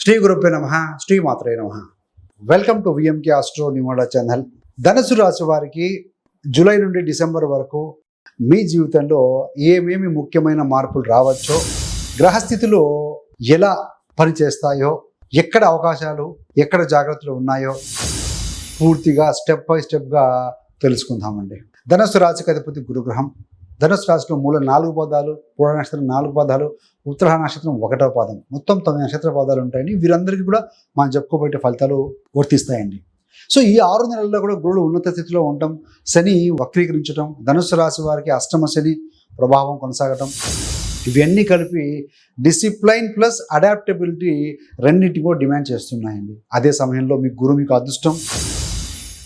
శ్రీ గురుభ్యో నమః, శ్రీ మాత్రే నమః. వెల్కమ్ టు విఎంకే ఆస్ట్రో న్యూమోడా ఛానల్. ధనుసు రాశి వారికి జూలై నుండి డిసెంబర్ వరకు మీ జీవితంలో ఏమేమి ముఖ్యమైన మార్పులు రావచ్చో, గ్రహస్థితులు ఎలా పనిచేస్తాయో, ఎక్కడ అవకాశాలు ఎక్కడ జాగ్రత్తలు ఉన్నాయో పూర్తిగా స్టెప్ బై స్టెప్గా తెలుసుకుందామండి. ధనుసు రాశికి అధిపతి గురుగ్రహం. ధనుసు రాశిలో మూల 4 పాదాలు, పూర్ణ నక్షత్రం 4 పాదాలు, ఉత్తర నక్షత్రం 1వ పాదం, మొత్తం 9 నక్షత్ర పాదాలు ఉంటాయండి. వీరందరికీ కూడా మనం చెప్పుకోబట్టే ఫలితాలు వర్తిస్తాయండి. సో ఈ 6 నెలల్లో కూడా గురుడు ఉన్నత స్థితిలో ఉండటం, శని వక్రీకరించడం, ధనుసు రాశి వారికి అష్టమ శని ప్రభావం కొనసాగటం, ఇవన్నీ కలిపి డిసిప్లైన్ ప్లస్ అడాప్టబిలిటీ రెండింటి కూడా డిమాండ్ చేస్తున్నాయండి. అదే సమయంలో మీ గురువు మీకు అదృష్టం,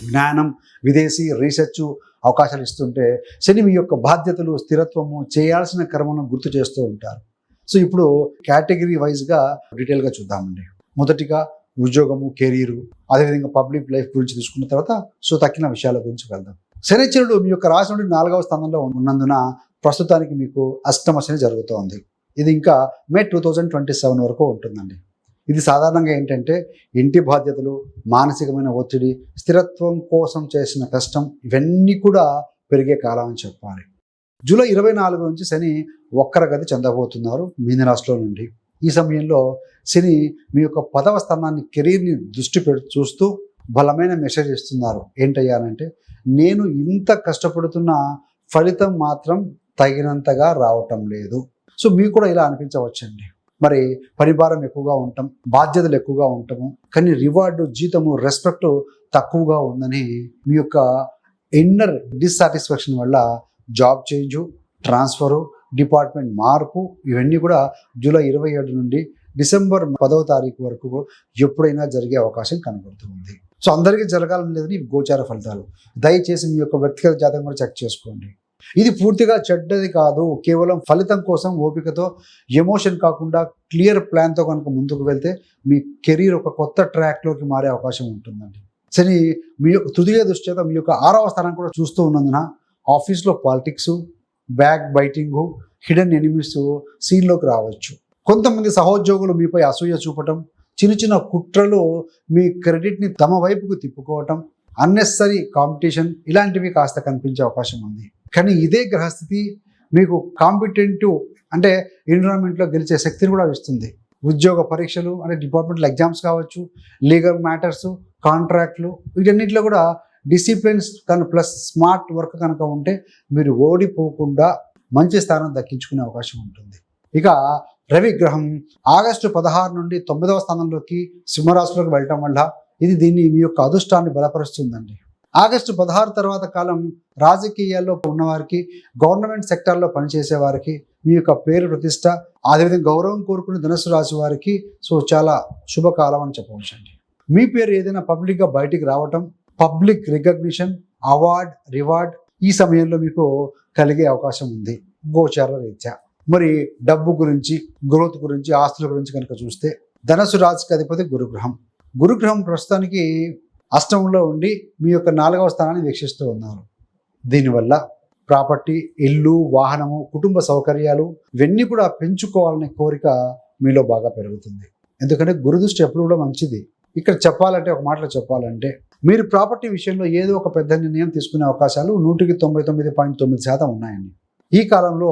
జ్ఞానం, విదేశీ రీసెర్చ్ అవకాశాలు ఇస్తుంటే, శని మీ యొక్క బాధ్యతలు, స్థిరత్వము, చేయాల్సిన కర్మను గుర్తు చేస్తూ ఉంటారు. సో ఇప్పుడు కేటగిరీ వైజ్గా డీటెయిల్గా చూద్దామండి. మొదటిగా ఉద్యోగము, కెరీరు, అదేవిధంగా పబ్లిక్ లైఫ్ గురించి తీసుకున్న తర్వాత తక్కిన విషయాల గురించి వెళ్దాం. శనిచరుడు మీ యొక్క రాశి నుండి 4వ స్థానంలో ఉన్నందున ప్రస్తుతానికి మీకు అష్టమ శని జరుగుతోంది. ఇది ఇంకా మే 2027 వరకు ఉంటుందండి. ఇది సాధారణంగా ఏంటంటే ఇంటి బాధ్యతలు, మానసికమైన ఒత్తిడి, స్థిరత్వం కోసం చేసిన కష్టం, ఇవన్నీ కూడా పెరిగే కాలం అని చెప్పాలి. జూలై 24 నుంచి శని వక్రగతి చెందబోతున్నారు మీనరాశిలో నుండి. ఈ సమయంలో శని మీ యొక్క 10వ స్థానాన్ని, కెరీర్ని దృష్టి చూస్తూ బలమైన మెసేజ్ ఇస్తున్నారు. ఏంటయ్యానంటే, నేను ఇంత కష్టపడుతున్న ఫలితం మాత్రం తగినంతగా రావటం లేదు. సో మీకు కూడా ఇలా అనిపించవచ్చండి. మరి పనిభారం ఎక్కువగా ఉంటాం, బాధ్యతలు ఎక్కువగా ఉంటాము, కానీ రివార్డు, జీతము, రెస్పెక్ట్ తక్కువగా ఉందని మీ యొక్క ఇన్నర్ డిస్సాటిస్ఫాక్షన్ వల్ల జాబ్ చేంజు, ట్రాన్స్ఫరు, డిపార్ట్మెంట్ మార్పు, ఇవన్నీ కూడా జూలై 27 నుండి డిసెంబర్ 10వ తారీఖు వరకు ఎప్పుడైనా జరిగే అవకాశం కనబడుతుంది. సో అందరికీ జరగాలని లేదని గోచార ఫలితాలు. దయచేసి మీ యొక్క వ్యక్తిగత జాతకం కూడా చెక్ చేసుకోండి. ఇది పూర్తిగా చెడ్డది కాదు. కేవలం ఫలితం కోసం ఓపికతో, ఎమోషన్ కాకుండా క్లియర్ ప్లాన్తో కనుక ముందుకు వెళ్తే మీ కెరీర్ ఒక కొత్త ట్రాక్లోకి మారే అవకాశం ఉంటుందండి. శని మీ యొక్క తృతీయ దృష్ట్యత మీ యొక్క 6వ స్థానం కూడా చూస్తూ ఉన్నందున ఆఫీస్లో పాలిటిక్స్, బ్యాక్ బైటింగు, హిడెన్ ఎనిమీస్ సీన్లోకి రావచ్చు. కొంతమంది సహోద్యోగులు మీపై అసూయ చూపటం, చిన్న చిన్న కుట్రలు మీ క్రెడిట్ని తమ వైపుకు తిప్పుకోవటం, అన్నెసరీ కాంపిటీషన్, ఇలాంటివి కాస్త కనిపించే అవకాశం ఉంది. కానీ ఇదే గ్రహస్థితి మీకు కాంపిటేటివ్ అంటే ఎన్విరాన్మెంట్లో గెలిచే శక్తిని కూడా ఇస్తుంది. ఉద్యోగ పరీక్షలు అంటే డిపార్ట్మెంటల్ ఎగ్జామ్స్ కావచ్చు, లీగల్ మ్యాటర్స్, కాంట్రాక్ట్లు, వీటన్నిటిలో కూడా డిసిప్లిన్స్ కానీ ప్లస్ స్మార్ట్ వర్క్ కనుక ఉంటే మీరు ఓడిపోకుండా మంచి స్థానం దక్కించుకునే అవకాశం ఉంటుంది. ఇక రవి గ్రహం ఆగస్టు 16 నుండి 9వ స్థానంలోకి సింహరాశిలోకి వెళ్ళటం వల్ల ఇది దీన్ని మీ యొక్క అదృష్టాన్ని బలపరుస్తుందండి. ఆగస్టు 16 తర్వాత కాలం రాజకీయాల్లో ఉన్నవారికి, గవర్నమెంట్ సెక్టార్లో పనిచేసే వారికి మీ యొక్క పేరు ప్రతిష్ట, అదేవిధంగా గౌరవం కోరుకునే ధనుసు రాశి వారికి చాలా శుభకాలం అని చెప్పవచ్చు అండి. మీ పేరు ఏదైనా పబ్లిక్గా బయటికి రావటం, పబ్లిక్ రికగ్నిషన్, అవార్డ్, రివార్డ్ ఈ సమయంలో మీకు కలిగే అవకాశం ఉంది గోచార రీత్యా. మరి డబ్బు గురించి, గ్రోత్ గురించి, ఆస్తుల గురించి కనుక చూస్తే ధనుసు రాశికి అధిపతి గురుగ్రహం. గురుగ్రహం ప్రస్తుతానికి అష్టమంలో ఉండి మీ యొక్క 4వ స్థానాన్ని వీక్షిస్తూ ఉన్నారు. దీనివల్ల ప్రాపర్టీ, ఇల్లు, వాహనము, కుటుంబ సౌకర్యాలు ఇవన్నీ కూడా పెంచుకోవాలనే కోరిక మీలో బాగా పెరుగుతుంది. ఎందుకంటే గురుదృష్టి ఎప్పుడు కూడా మంచిది. ఇక్కడ చెప్పాలంటే, ఒక మాటలో చెప్పాలంటే, మీరు ప్రాపర్టీ విషయంలో ఏదో ఒక పెద్ద నిర్ణయం తీసుకునే అవకాశాలు 99.9% ఉన్నాయండి. ఈ కాలంలో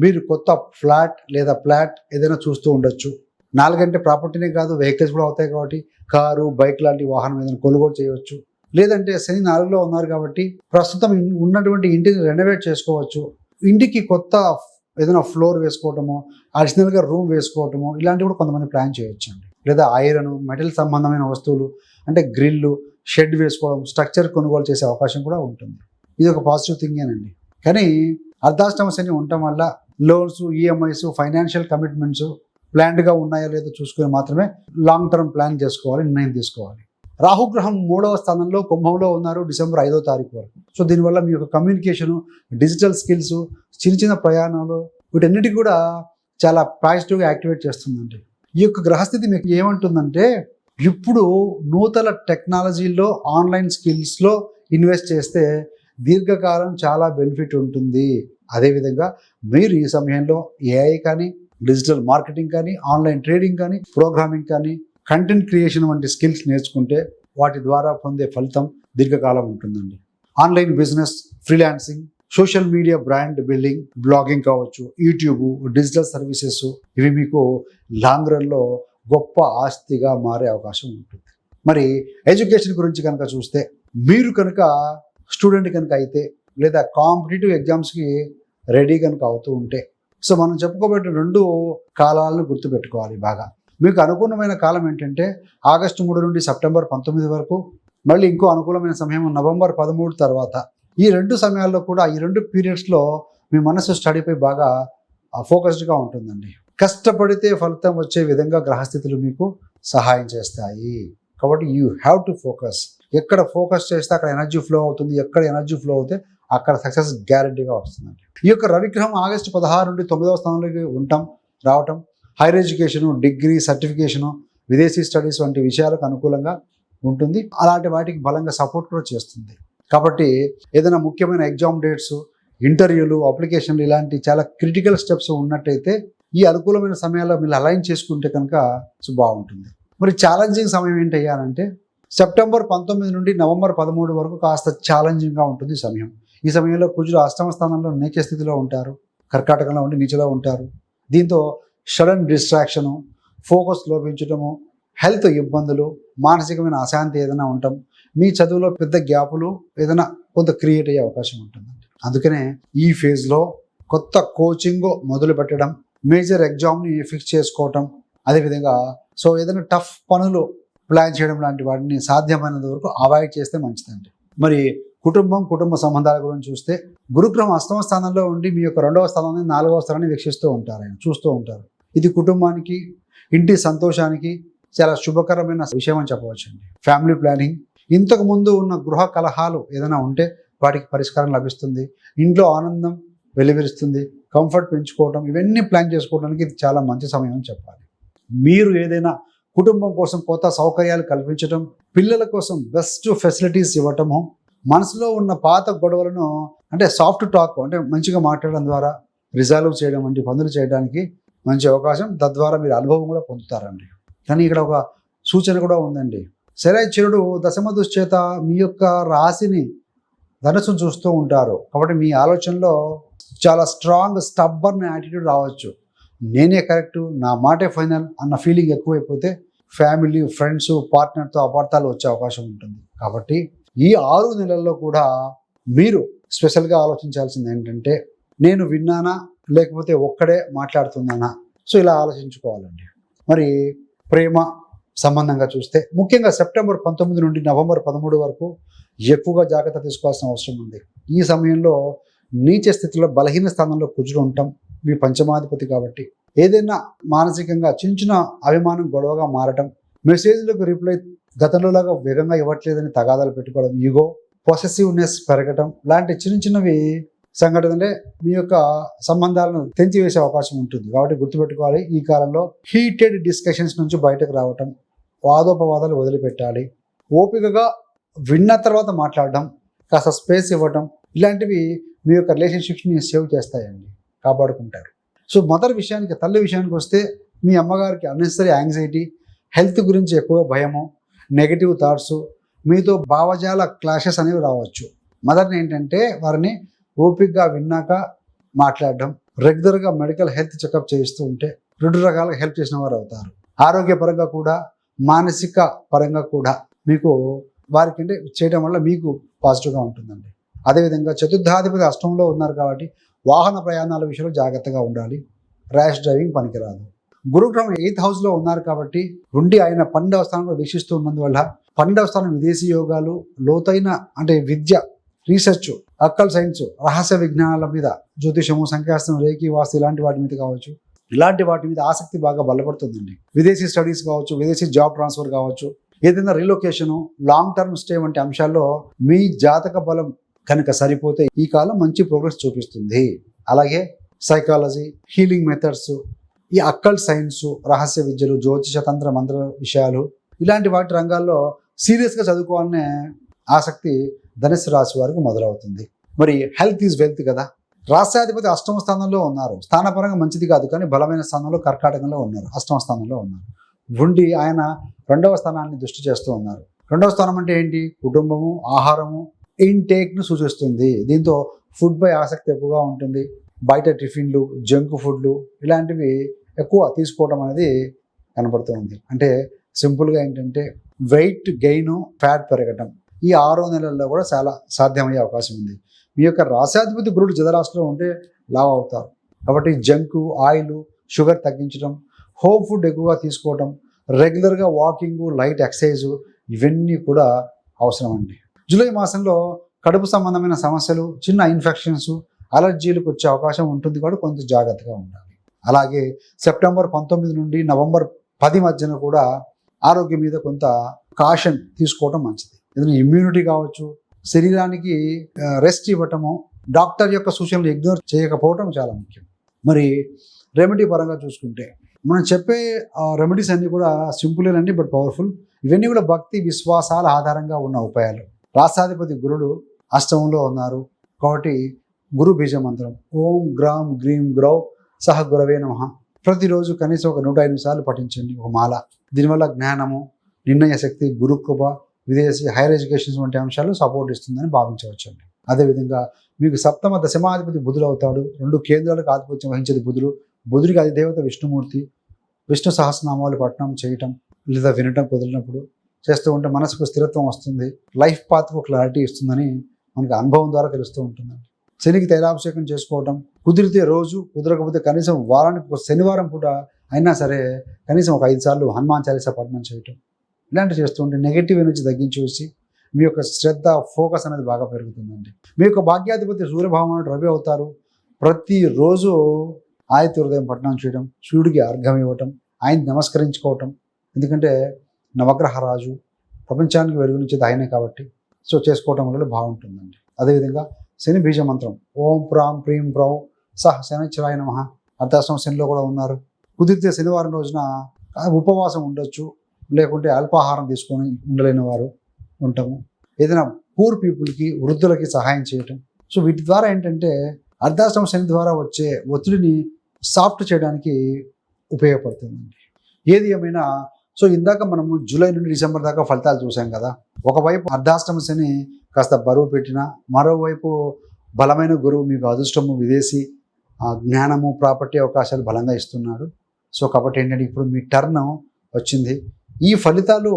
మీరు కొత్త ఫ్లాట్ లేదా ప్లాట్ ఏదైనా చూస్తూ ఉండొచ్చు. 4 అంటే ప్రాపర్టీనే కాదు, వెహికల్స్ కూడా అవుతాయి కాబట్టి కారు, బైక్ లాంటి వాహనం ఏదైనా కొనుగోలు చేయవచ్చు. లేదంటే శని 4లో ఉన్నారు కాబట్టి ప్రస్తుతం ఉన్నటువంటి ఇంటిని రెనోవేట్ చేసుకోవచ్చు. ఇంటికి కొత్త ఏదైనా ఫ్లోర్ వేసుకోవటము, అడిషనల్గా రూమ్ వేసుకోవటము, ఇలాంటివి కూడా కొంతమంది ప్లాన్ చేయొచ్చు అండి. లేదా ఐరన్, మెటల్ సంబంధమైన వస్తువులు అంటే గ్రిల్లు, షెడ్ వేసుకోవడం, స్ట్రక్చర్ కొనుగోలు చేసే అవకాశం కూడా ఉంటుంది. ఇది ఒక పాజిటివ్ థింగేనండి. కానీ అర్ధాష్టమ శని ఉండటం వల్ల లోన్స్, ఈఎంఐస్, ఫైనాన్షియల్ కమిట్మెంట్స్ ప్లాన్డ్గా ఉన్నాయో లేదో చూసుకొని మాత్రమే లాంగ్ టర్మ్ ప్లాన్ చేసుకోవాలి, నిర్ణయం తీసుకోవాలి. రాహుగ్రహం 3వ స్థానంలో కుంభంలో ఉన్నారు డిసెంబర్ 5వ తారీఖు వరకు. సో దీనివల్ల మీ యొక్క కమ్యూనికేషను, డిజిటల్ స్కిల్స్, చిన్న చిన్న ప్రయాణాలు, వీటన్నిటికీ కూడా చాలా పాజిటివ్గా యాక్టివేట్ చేస్తుందండి. ఈ యొక్క గ్రహస్థితి మీకు ఏమంటుందంటే, ఇప్పుడు నూతన టెక్నాలజీలో, ఆన్లైన్ స్కిల్స్లో ఇన్వెస్ట్ చేస్తే దీర్ఘకాలం చాలా బెనిఫిట్ ఉంటుంది. అదేవిధంగా మీరు ఈ సమయంలో ఏఐ కానీ, డిజిటల్ మార్కెటింగ్ కానీ, ఆన్లైన్ ట్రేడింగ్ కానీ, ప్రోగ్రామింగ్ కానీ, కంటెంట్ క్రియేషన్ వంటి స్కిల్స్ నేర్చుకుంటే వాటి ద్వారా పొందే ఫలితం దీర్ఘకాలం ఉంటుందండి. Online business, freelancing, social media brand building, blogging కావచ్చు, యూట్యూబ్, డిజిటల్ సర్వీసెస్, ఇవి మీకు లాంగ్ రన్లో గొప్ప ఆస్తిగా మారే అవకాశం ఉంటుంది. మరి ఎడ్యుకేషన్ గురించి కనుక చూస్తే, మీరు కనుక స్టూడెంట్ కనుక అయితే లేదా కాంపిటేటివ్ ఎగ్జామ్స్కి రెడీ కనుక అవుతూ ఉంటే, సో మనం చెప్పుకోబట్టే 2 కాలాలను గుర్తుపెట్టుకోవాలి బాగా. మీకు అనుకూలమైన కాలం ఏంటంటే ఆగస్టు 3 నుండి సెప్టెంబర్ 19 వరకు, మళ్ళీ ఇంకో అనుకూలమైన సమయం నవంబర్ 13 తర్వాత. ఈ 2 సమయాల్లో కూడా, ఈ 2 పీరియడ్స్లో మీ మనసు స్టడీపై బాగా ఫోకస్డ్గా ఉంటుందండి. కష్టపడితే ఫలితం వచ్చే విధంగా గ్రహస్థితులు మీకు సహాయం చేస్తాయి. కాబట్టి యూ హ్యావ్ టు ఫోకస్. ఎక్కడ ఫోకస్ చేస్తే అక్కడ ఎనర్జీ ఫ్లో అవుతుంది, ఎక్కడ ఎనర్జీ ఫ్లో అవుతే అక్కడ సక్సెస్ గ్యారెంటీగా వస్తుందండి. ఈ యొక్క రవిగ్రహం ఆగస్టు 16 నుండి 9వ స్థానంలోకి రావటం హైయర్ ఎడ్యుకేషను, డిగ్రీ, సర్టిఫికేషను, విదేశీ స్టడీస్ వంటి విషయాలకు అనుకూలంగా ఉంటుంది. అలాంటి వాటికి బలంగా సపోర్ట్ కూడా చేస్తుంది. కాబట్టి ఏదైనా ముఖ్యమైన ఎగ్జామ్ డేట్స్, ఇంటర్వ్యూలు, అప్లికేషన్లు ఇలాంటి చాలా క్రిటికల్ స్టెప్స్ ఉన్నట్టయితే ఈ అనుకూలమైన సమయాల్లో మీరు అలైన్ చేసుకుంటే కనుక బాగుంటుంది. మరి ఛాలెంజింగ్ సమయం ఏంటయ్యానంటే సెప్టెంబర్ 19 నుండి నవంబర్ 13 వరకు కాస్త ఛాలెంజింగ్గా ఉంటుంది సమయం. ఈ సమయంలో కుజుడు అష్టమ స్థానంలో నీచ స్థితిలో ఉంటారు, కర్కాటకంలో ఉండి నీచలో ఉంటారు. దీంతో సడన్ డిస్ట్రాక్షను, ఫోకస్ లోపించడము, హెల్త్ ఇబ్బందులు, మానసికమైన అశాంతి ఏదైనా ఉండటం, మీ చదువులో పెద్ద గ్యాపులు ఏదైనా కొంత క్రియేట్ అయ్యే అవకాశం ఉంటుందండి. అందుకనే ఈ ఫేజ్లో కొత్త కోచింగ్ మొదలు పెట్టడం, మేజర్ ఎగ్జామ్ని ఫిక్స్ చేసుకోవటం, అదేవిధంగా సో ఏదైనా టఫ్ పనులు ప్లాన్ చేయడం లాంటి వాటిని సాధ్యమైనంత వరకు అవాయిడ్ చేస్తే మంచిదండి. మరి కుటుంబ సంబంధాల గురించి చూస్తే, గురుగ్రహం అష్టమ స్థానంలో ఉండి మీ యొక్క 2వ స్థానాన్ని, 4వ స్థానాన్ని వీక్షిస్తూ ఉంటారు, ఆయన చూస్తూ ఉంటారు. ఇది కుటుంబానికి, ఇంటి సంతోషానికి చాలా శుభకరమైన విషయం అని చెప్పవచ్చండి. ఫ్యామిలీ ప్లానింగ్, ఇంతకు ముందు ఉన్న గృహ కలహాలు ఏదైనా ఉంటే వాటికి పరిష్కారం లభిస్తుంది, ఇంట్లో ఆనందం వెలువరిస్తుంది, కంఫర్ట్ పెంచుకోవడం, ఇవన్నీ ప్లాన్ చేసుకోవడానికి ఇది చాలా మంచి సమయం అని చెప్పాలి. మీరు ఏదైనా కుటుంబం కోసం కొత్త సౌకర్యాలు కల్పించడం, పిల్లల కోసం బెస్ట్ ఫెసిలిటీస్ ఇవ్వటము, మనసులో ఉన్న పాత గొడవలను అంటే సాఫ్ట్ టాక్ అంటే మంచిగా మాట్లాడడం ద్వారా రిజాల్వ్ చేయడం వంటి పనులు చేయడానికి మంచి అవకాశం. తద్వారా మీరు అనుభవం కూడా పొందుతారండి. కానీ ఇక్కడ ఒక సూచన కూడా ఉందండి. శనైశ్వరుడు దశమ దుశ్చేత మీ యొక్క రాశిని ధనుసును చూస్తూ ఉంటారు. కాబట్టి మీ ఆలోచనలో చాలా స్ట్రాంగ్ స్టబ్బర్న్ యాటిట్యూడ్ రావచ్చు. నేనే కరెక్టు, నా మాటే ఫైనల్ అన్న ఫీలింగ్ ఎక్కువైపోతే ఫ్యామిలీ, ఫ్రెండ్స్, పార్ట్నర్తో అపార్థాలు వచ్చే అవకాశం ఉంటుంది. కాబట్టి ఈ 6 నెలల్లో కూడా మీరు స్పెషల్గా ఆలోచించాల్సింది ఏంటంటే, నేను విన్నానా లేకపోతే ఒక్కడే మాట్లాడుతున్నానా? సో ఇలా ఆలోచించుకోవాలండి. మరి ప్రేమ సంబంధంగా చూస్తే ముఖ్యంగా సెప్టెంబర్ 19 నుండి నవంబర్ 13 వరకు ఎక్కువగా జాగ్రత్త తీసుకోవాల్సిన అవసరం ఉంది. ఈ సమయంలో నీచ స్థితిలో బలహీన స్థానంలో కుజుడు ఉండటం, మీ పంచమాధిపతి కాబట్టి ఏదైనా మానసికంగా చిన్న చిన్న అభిమానం గొడవగా మారటం, మెసేజ్లకు రిప్లై గతంలోలాగా వేగంగా ఇవ్వట్లేదని తగాదాలు పెట్టుకోవడం, ఈగో, పొసెసివ్నెస్ పెరగటం లాంటి చిన్న చిన్నవి సంఘటనలే మీ యొక్క సంబంధాలను తెంచివేసే అవకాశం ఉంటుంది. కాబట్టి గుర్తుపెట్టుకోవాలి, ఈ కాలంలో హీటెడ్ డిస్కషన్స్ నుంచి బయటకు రావటం, వాదోపవాదాలు వదిలిపెట్టాలి, ఓపికగా విన్న తర్వాత మాట్లాడడం, కాస్త స్పేస్ ఇవ్వటం, ఇలాంటివి మీ యొక్క రిలేషన్షిప్స్ని సేవ్ చేస్తాయండి, కాపాడుకుంటారు. సో తల్లి విషయానికి వస్తే, మీ అమ్మగారికి అన్నెసరీ యాంగ్జైటీ, హెల్త్ గురించి ఎక్కువ భయము, నెగిటివ్ థాట్స్, మీతో భావజాల క్లాషెస్ అనేవి రావచ్చు. మదర్ని ఏంటంటే వారిని ఓపికగా విన్నాక మాట్లాడడం, రెగ్యులర్గా మెడికల్ హెల్త్ చెకప్ చేయిస్తూ ఉంటే 2 రకాలుగా హెల్ప్ చేసిన వారు అవుతారు. ఆరోగ్యపరంగా కూడా, మానసిక పరంగా కూడా మీకు వారికి చేయడం వల్ల మీకు పాజిటివ్గా ఉంటుందండి. అదేవిధంగా చతుర్థాధిపతి అష్టంలో ఉన్నారు కాబట్టి వాహన ప్రయాణాల విషయంలో జాగ్రత్తగా ఉండాలి. ర్యాష్ డ్రైవింగ్ పనికిరాదు. గురుగ్రహం 8th హౌస్లో ఉన్నారు కాబట్టి ఆయన 12వ స్థానంలో వీక్షిస్తూ ఉన్నందువల్ల 12వ స్థానం విదేశీ యోగాలు, లోతైన అంటే విద్య, రీసెర్చ్, అక్కల్ సైన్స్, రహస్య విజ్ఞానాల మీద, జ్యోతిషము, సంఖ్యాస్త్రం, రేఖీ, వాస్తు ఇలాంటి వాటి మీద కావచ్చు, ఇలాంటి వాటి మీద ఆసక్తి బాగా బలపడుతుందండి. విదేశీ స్టడీస్ కావచ్చు, విదేశీ జాబ్ ట్రాన్స్ఫర్ కావచ్చు, ఏదైనా రిలొకేషను, లాంగ్ టర్మ్ స్టే వంటి అంశాల్లో మీ జాతక బలం కనుక సరిపోతే ఈ కాలం మంచి ప్రోగ్రెస్ చూపిస్తుంది. అలాగే సైకాలజీ, హీలింగ్ మెథడ్స్, ఈ అక్కల్ సైన్స్, రహస్య విద్యలు, జ్యోతిష తంత్ర మంత్ర విషయాలు, ఇలాంటి వాటి రంగాల్లో సీరియస్గా చదువుకోవాలనే ఆసక్తి ధనుస్సు రాశి వారికి మొదలవుతుంది. మరి హెల్త్ ఈజ్ వెల్త్ కదా. రాష్ట్రాధిపతి అష్టమ స్థానంలో ఉన్నారు. స్థానపరంగా మంచిది కాదు, కానీ బలమైన స్థానంలో కర్కాటకంలో ఉన్నారు, అష్టమ స్థానంలో ఉన్నారు. ఉండి ఆయన రెండవ స్థానాన్ని దృష్టి చేస్తూ ఉన్నారు. రెండవ స్థానం అంటే ఏంటి? కుటుంబము, ఆహారము, ఇంటేక్ను సూచిస్తుంది. దీంతో ఫుడ్పై ఆసక్తి ఎక్కువగా ఉంటుంది. బయట టిఫిన్లు, జంక్ ఫుడ్లు ఇలాంటివి ఎక్కువ తీసుకోవడం అనేది కనపడుతూ ఉంది. అంటే సింపుల్గా ఏంటంటే వెయిట్ గెయిన్, ఫ్యాట్ పెరగటం ఈ 6 నెలల్లో కూడా చాలా సాధ్యమయ్యే అవకాశం ఉంది. మీ యొక్క రాశాధిపతి గురుడు జలరాశిలో ఉంటే లావు అవుతారు. కాబట్టి జంకు, ఆయిల్, షుగర్ తగ్గించడం, హోమ్ ఫుడ్ ఎక్కువగా తీసుకోవడం, రెగ్యులర్గా వాకింగ్, లైట్ ఎక్సర్సైజు ఇవన్నీ కూడా అవసరం అండి. జూలై మాసంలో కడుపు సంబంధమైన సమస్యలు, చిన్న ఇన్ఫెక్షన్స్, అలర్జీలకు వచ్చే అవకాశం ఉంటుంది కూడా కొంత జాగ్రత్తగా ఉండాలి. అలాగే సెప్టెంబర్ 19 నుండి నవంబర్ 10 మధ్యన కూడా ఆరోగ్యం మీద కొంత కాషన్ తీసుకోవడం మంచిది. ఏదైనా ఇమ్యూనిటీ కావచ్చు, శరీరానికి రెస్ట్ ఇవ్వటము, డాక్టర్ యొక్క సూచనలు ఇగ్నోర్ చేయకపోవటం చాలా ముఖ్యం. మరి రెమెడీ పరంగా చూసుకుంటే మనం చెప్పే రెమెడీస్ అన్నీ కూడా సింపులేనండి, బట్ పవర్ఫుల్. ఇవన్నీ కూడా భక్తి విశ్వాసాల ఆధారంగా ఉన్న ఉపాయాలు. రాష్ట్రాధిపతి గురుడు అష్టమంలో ఉన్నారు కాబట్టి గురు బీజ మంత్రం ఓం గ్రాం గ్రీం గ్రౌ సహ గురవే నమః ప్రతిరోజు కనీసం ఒక 105 సార్లు పఠించండి, ఒక మాల. దీనివల్ల జ్ఞానము, నిర్ణయ శక్తి, గురుకృప, విదేశీ హైయర్ ఎడ్యుకేషన్స్ వంటి అంశాలు సపోర్ట్ ఇస్తుందని భావించవచ్చండి. అదేవిధంగా మీకు సప్తమ దశమాధిపతి బుధుడు అవుతాడు. 2 కేంద్రాలకు ఆధిపత్యం వహించేది బుధుడు. బుధుడికి అధిదేవత విష్ణుమూర్తి. విష్ణు సహస్రనామాలు పఠనం చేయటం లేదా వినటం కుదిరినప్పుడు చేస్తూ ఉంటే మనసుకు స్థిరత్వం వస్తుంది. లైఫ్ పాత్కు క్లారిటీ ఇస్తుందని మనకు అనుభవం ద్వారా తెలుస్తూ ఉంటుందండి. శనికి తైలాభిషేకం చేసుకోవటం కుదిరితే రోజు, కుదరకపోతే కనీసం వారానికి ఒక శనివారం పూట అయినా సరే కనీసం ఒక 5 సార్లు హనుమాన్ చాలీసా పఠనం చేయటం ఇలాంటివి చేస్తూ ఉంటే నెగిటివ్ ఎనర్జీ తగ్గించేసి మీ యొక్క శ్రద్ధ, ఫోకస్ అనేది బాగా పెరుగుతుందండి. మీ యొక్క భాగ్యాధిపతి సూర్యభగవానుడు రవి అవుతారు. ప్రతిరోజు ఆదిత్య హృదయం పఠనం చేయడం, సూర్యుడికి అర్ఘ్యం ఇవ్వటం, ఆయన నమస్కరించుకోవటం. ఎందుకంటే నవగ్రహ రాజు, ప్రపంచానికి వెలుగునిచ్చేది ఆయనే కాబట్టి సో చేసుకోవటం వల్ల బాగుంటుందండి. అదేవిధంగా శని బీజ మంత్రం ఓం ప్రాం ప్రీం ప్రౌ సహ శనిశ్చరాయ నమః. అర్ధాష్టమ శనిలో కూడా ఉన్నారు. కుదిరితే శనివారం రోజున ఉపవాసం ఉండొచ్చు, లేకుంటే అల్పాహారం తీసుకొని ఉండలేని వారు ఉంటాము. ఏదైనా పూర్ పీపుల్కి, వృద్ధులకి సహాయం చేయటం. సో వీటి ద్వారా ఏంటంటే అర్ధాష్టమ శని ద్వారా వచ్చే ఒత్తిడిని సాఫ్ట్ చేయడానికి ఉపయోగపడుతుందండి. ఏది ఏమైనా సో ఇందాక మనము జూలై నుండి డిసెంబర్ దాకా ఫలితాలు చూసాం కదా. ఒకవైపు అర్ధాష్టమ శని కాస్త బరువు పెట్టినా, మరోవైపు బలమైన గురువు మీకు అదృష్టము, విదేశీ జ్ఞానము, ప్రాపర్టీ అవకాశాలు బలంగా ఇస్తున్నాడు. సో కాబట్టి ఏంటంటే ఇప్పుడు మీ టర్న్ వచ్చింది. ఈ ఫలితాలు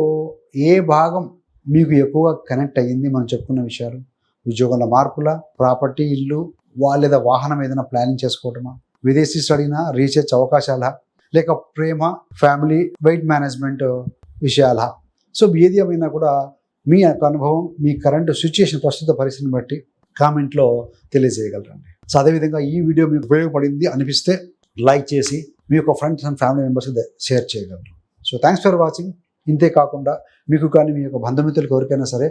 ఏ భాగం మీకు ఎక్కువగా కనెక్ట్ అయ్యింది? మనం చెప్పుకున్న విషయాలు ఉద్యోగంలో మార్పుల, ప్రాపర్టీ, ఇల్లు, లేదా వాహనం ఏదైనా ప్లానింగ్ చేసుకోవటమా, విదేశీ స్టడీనా, రీసెర్చ్ అవకాశాల, లేక ప్రేమ, ఫ్యామిలీ, వెయిట్ మేనేజ్మెంట్ విషయాల. సో ఏది ఏమైనా కూడా మీ యొక్క అనుభవం, మీ కరెంట్ సిచ్యుయేషన్, ప్రస్తుత పరిస్థితిని బట్టి కామెంట్లో తెలియజేయగలరండి. సో అదేవిధంగా ఈ వీడియో మీకు ఉపయోగపడింది అనిపిస్తే లైక్ చేసి మీ యొక్క ఫ్రెండ్స్ అండ్ ఫ్యామిలీ మెంబర్స్కి షేర్ చేయగలరు. So thanks for watching. ఇంతే కాకుండా మీకు కానీ మీ యొక్క బంధుమిత్రులకు ఎవరికైనా సరే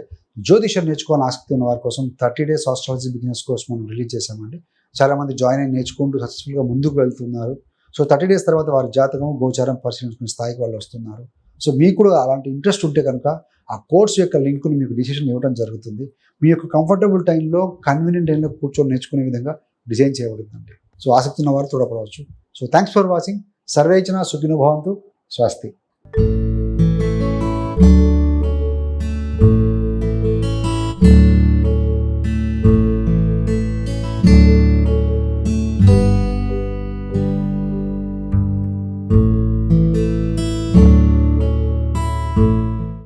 జ్యోతిషం నేర్చుకోవాలని ఆసక్తి ఉన్న వారి కోసం 30 days ఆస్ట్రాలజీ బిగినర్స్ కోర్స్ మనం రిలీజ్ చేశామండి. చాలామంది జాయిన్ అయ్యి నేర్చుకుంటూ సక్సెస్ఫుల్గా ముందుకు వెళ్తున్నారు. సో 30 days తర్వాత వారి జాతకం, గోచారం పరిశీలించుకునే స్థాయికి వాళ్ళు వస్తున్నారు. సో మీకు కూడా అలాంటి ఇంట్రెస్ట్ ఉంటే కనుక ఆ కోర్స్ యొక్క లింక్ను మీకు డిసిషన్ ఇవ్వడం జరుగుతుంది. మీ యొక్క కంఫర్టబుల్ టైంలో, కన్వీనియంట్ టైంలో కూర్చొని నేర్చుకునే విధంగా డిజైన్ చేయబడుతుందండి. సో ఆసక్తి ఉన్న వారు చూడపడవచ్చు. So thanks for watching. సర్వేచన సుఖినో భవంతు. స్వస్తి.